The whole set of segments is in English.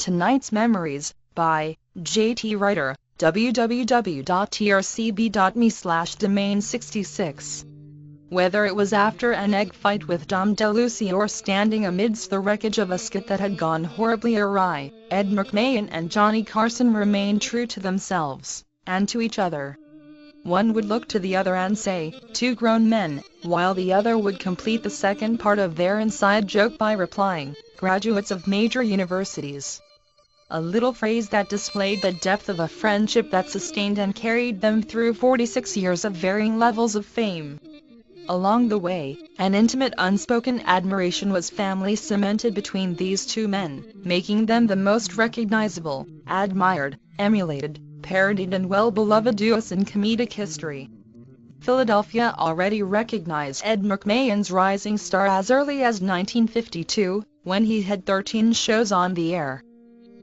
Tonight's Memories, by J.T. Writer, www.trcb.me/domain66. Whether it was after an egg fight with Dom DeLucia or standing amidst the wreckage of a skit that had gone horribly awry, Ed McMahon and Johnny Carson remained true to themselves, and to each other. One would look to the other and say, two grown men, while the other would complete the second part of their inside joke by replying, graduates of major universities. A little phrase that displayed the depth of a friendship that sustained and carried them through 46 years of varying levels of fame. Along the way, an intimate unspoken admiration was family cemented between these two men, making them the most recognizable, admired, emulated, parodied and well-beloved duos in comedic history. Philadelphia already recognized Ed McMahon's rising star as early as 1952, when he had 13 shows on the air.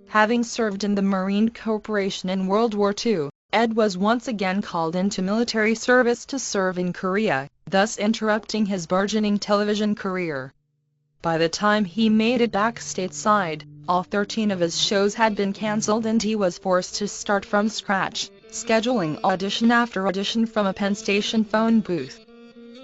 Having served in the Marine Corporation in World War II, Ed was once again called into military service to serve in Korea, thus interrupting his burgeoning television career. By the time he made it back stateside, all 13 of his shows had been cancelled and he was forced to start from scratch, scheduling audition after audition from a Penn Station phone booth.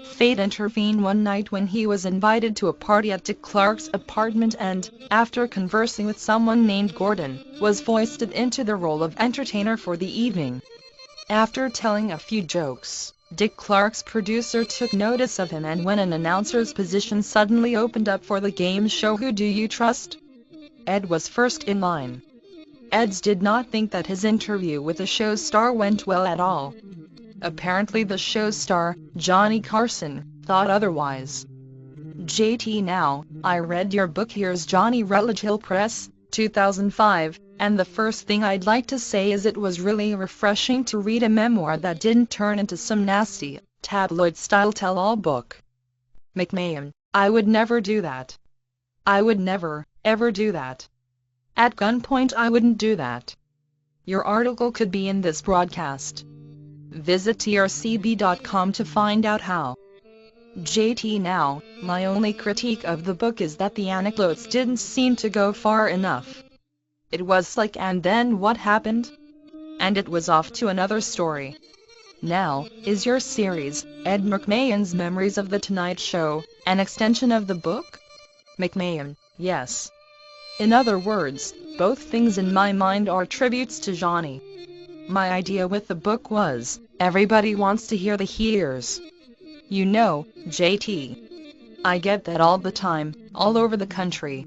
Fate intervened one night when he was invited to a party at Dick Clark's apartment and, after conversing with someone named Gordon, was foisted into the role of entertainer for the evening. After telling a few jokes, Dick Clark's producer took notice of him, and when an announcer's position suddenly opened up for the game show Who Do You Trust?, Ed was first in line. Ed did not think that his interview with the show's star went well at all. Apparently the show's star, Johnny Carson, thought otherwise. JT, now, I read your book Here's Johnny, Rutledge Hill Press, 2005, and the first thing I'd like to say is it was really refreshing to read a memoir that didn't turn into some nasty, tabloid-style tell-all book. McMahon, I would never do that. I would never, ever do that. At gunpoint I wouldn't do that. Your article could be in this broadcast. Visit trcb.com to find out how. JT, now, my only critique of the book is that the anecdotes didn't seem to go far enough. It was like, and then what happened? And it was off to another story. Now, is your series, Ed McMahon's Memories of the Tonight Show, an extension of the book? McMahon, yes. In other words, both things in my mind are tributes to Johnny. My idea with the book was, everybody wants to hear the hears. You know, JT. I get that all the time, all over the country.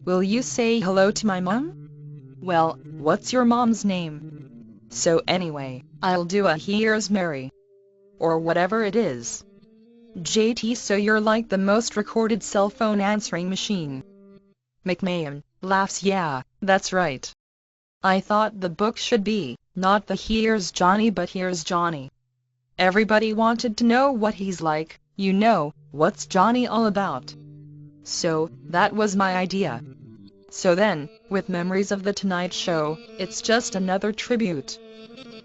Will you say hello to my mom? Well, what's your mom's name? So anyway, I'll do a Here's Mary. Or whatever it is. JT, so you're like the most recorded cell phone answering machine. McMahon laughs. Yeah, that's right. I thought the book should be, not the Here's Johnny but Here's Johnny. Everybody wanted to know what he's like, you know, what's Johnny all about. So, that was my idea. So then, with Memories of the Tonight Show, it's just another tribute.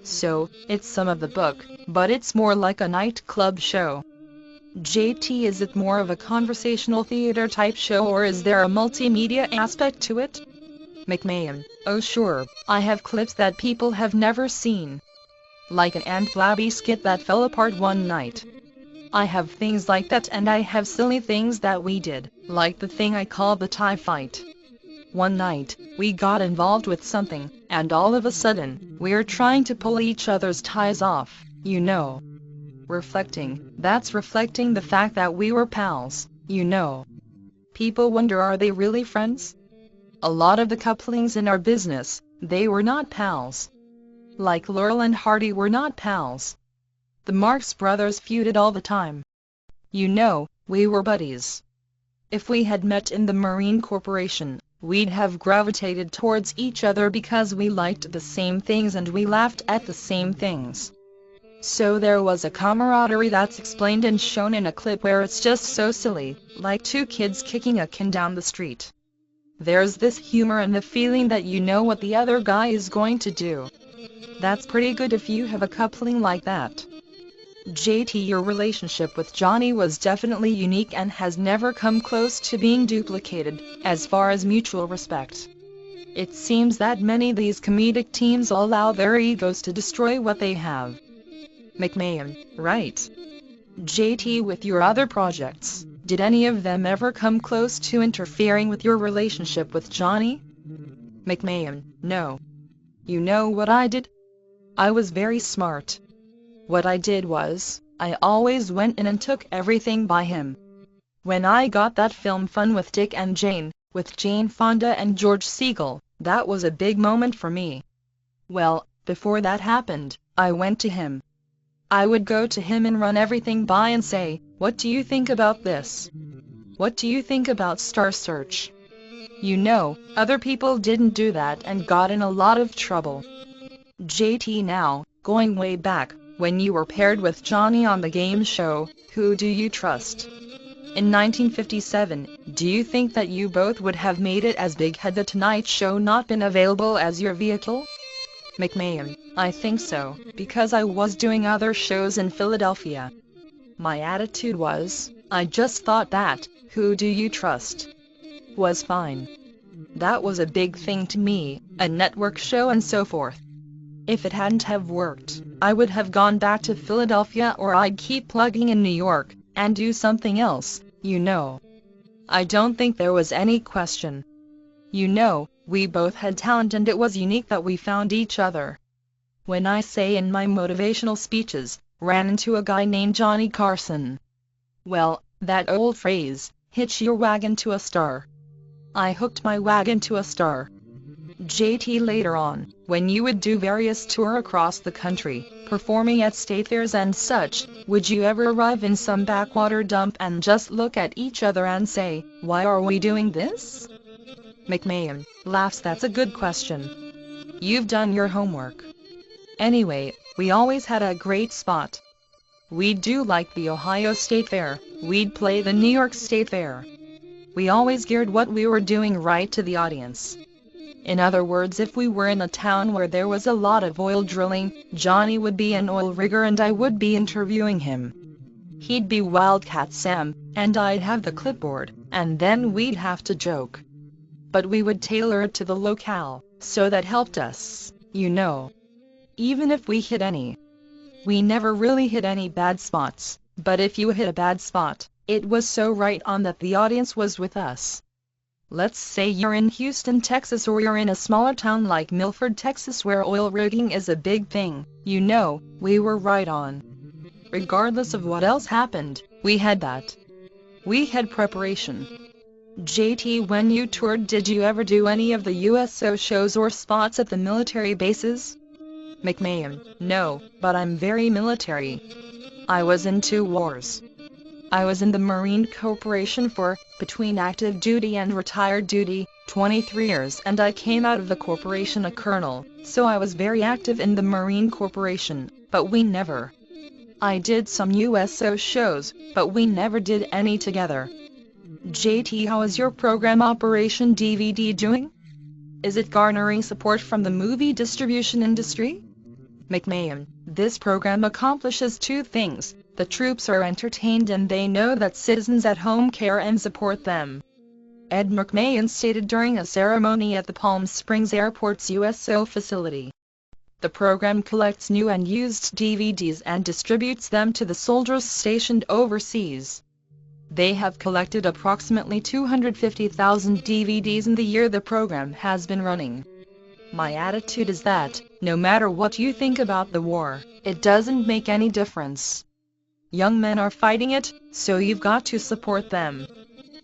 So, it's some of the book, but it's more like a nightclub show. JT, is it more of a conversational theater type show or is there a multimedia aspect to it? McMahon, oh sure, I have clips that people have never seen. Like an Aunt Blabby skit that fell apart one night. I have things like that, and I have silly things that we did, like the thing I call the tie fight. One night, we got involved with something, and all of a sudden, we're trying to pull each other's ties off, you know. Reflecting, that's reflecting the fact that we were pals, you know. People wonder, are they really friends? A lot of the couplings in our business, they were not pals. Like Laurel and Hardy were not pals. The Marx Brothers feuded all the time. You know, we were buddies. If we had met in the Marine Corporation, we'd have gravitated towards each other because we liked the same things and we laughed at the same things. So there was a camaraderie that's explained and shown in a clip where it's just so silly, like two kids kicking a can down the street. There's this humor and the feeling that you know what the other guy is going to do. That's pretty good if you have a coupling like that. JT, your relationship with Johnny was definitely unique and has never come close to being duplicated, as far as mutual respect. It seems that many of these comedic teams allow their egos to destroy what they have. McMahon, right. JT, with your other projects, did any of them ever come close to interfering with your relationship with Johnny? McMahon, no. You know what I did? I was very smart. What I did was, I always went in and took everything by him. When I got that film Fun with Dick and Jane, with Jane Fonda and George Segal, that was a big moment for me. Well, before that happened, I went to him. I would go to him and run everything by and say, what do you think about this? What do you think about Star Search? You know, other people didn't do that and got in a lot of trouble. JT, now, going way back, when you were paired with Johnny on the game show, Who Do You Trust? In 1957, do you think that you both would have made it as big had The Tonight Show not been available as your vehicle? McMahon, I think so, because I was doing other shows in Philadelphia. My attitude was, I just thought that, Who Do You Trust? Was fine. That was a big thing to me, a network show and so forth. If it hadn't have worked, I would have gone back to Philadelphia, or I'd keep plugging in New York, and do something else, you know. I don't think there was any question. You know, we both had talent and it was unique that we found each other. When I say in my motivational speeches, ran into a guy named Johnny Carson. Well, that old phrase, hitch your wagon to a star. I hooked my wagon to a star. JT, later on, when you would do various tours across the country, performing at state fairs and such, would you ever arrive in some backwater dump and just look at each other and say, why are we doing this? McMahon laughs. That's a good question. You've done your homework. Anyway, we always had a great spot. We'd do like the Ohio State Fair, we'd play the New York State Fair. We always geared what we were doing right to the audience. In other words, if we were in a town where there was a lot of oil drilling, Johnny would be an oil rigger and I would be interviewing him. He'd be Wildcat Sam, and I'd have the clipboard, and then we'd have to joke. But we would tailor it to the locale, so that helped us, you know. Even if we hit any. We never really hit any bad spots, but if you hit a bad spot, it was so right on that the audience was with us. Let's say you're in Houston, Texas, or you're in a smaller town like Milford, Texas, where oil rigging is a big thing, you know, we were right on. Regardless of what else happened, we had that. We had preparation. JT, when you toured, did you ever do any of the USO shows or spots at the military bases? McMahon, no, but I'm very military. I was in 2 wars. I was in the Marine Corporation for, between active duty and retired duty, 23 years, and I came out of the corporation a colonel, so I was very active in the Marine Corporation, but we never. I did some USO shows, but we never did any together. JT, how is your program Operation DVD doing? Is it garnering support from the movie distribution industry? McMahon, this program accomplishes 2 things. The troops are entertained and they know that citizens at home care and support them. Ed McMahon stated during a ceremony at the Palm Springs Airport's USO facility. The program collects new and used DVDs and distributes them to the soldiers stationed overseas. They have collected approximately 250,000 DVDs in the year the program has been running. My attitude is that, no matter what you think about the war, it doesn't make any difference. Young men are fighting it, so you've got to support them.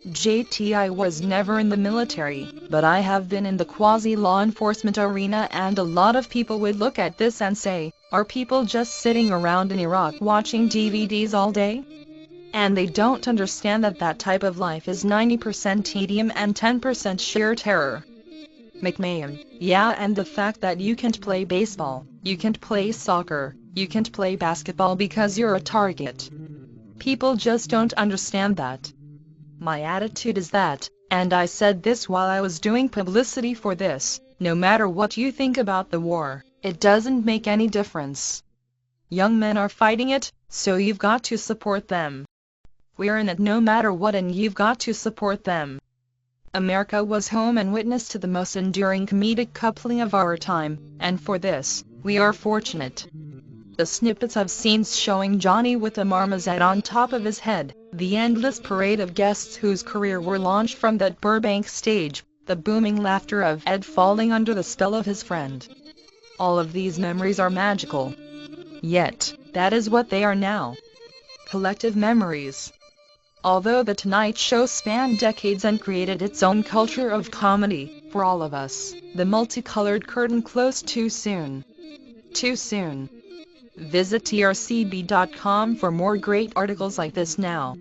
JT, I was never in the military, but I have been in the quasi-law enforcement arena, and a lot of people would look at this and say, are people just sitting around in Iraq watching DVDs all day? And they don't understand that that type of life is 90% tedium and 10% sheer terror. McMahon, yeah, and the fact that you can't play baseball, you can't play soccer, you can't play basketball because you're a target. People just don't understand that. My attitude is that, and I said this while I was doing publicity for this, no matter what you think about the war, it doesn't make any difference. Young men are fighting it, so you've got to support them. We're in it no matter what, and you've got to support them. America was home and witness to the most enduring comedic coupling of our time, and for this, we are fortunate. The snippets of scenes showing Johnny with a marmoset on top of his head, the endless parade of guests whose career were launched from that Burbank stage, the booming laughter of Ed falling under the spell of his friend. All of these memories are magical. Yet, that is what they are now. Collective memories. Although The Tonight Show spanned decades and created its own culture of comedy, for all of us, the multicolored curtain closed too soon. Too soon. Visit trcb.com for more great articles like this now.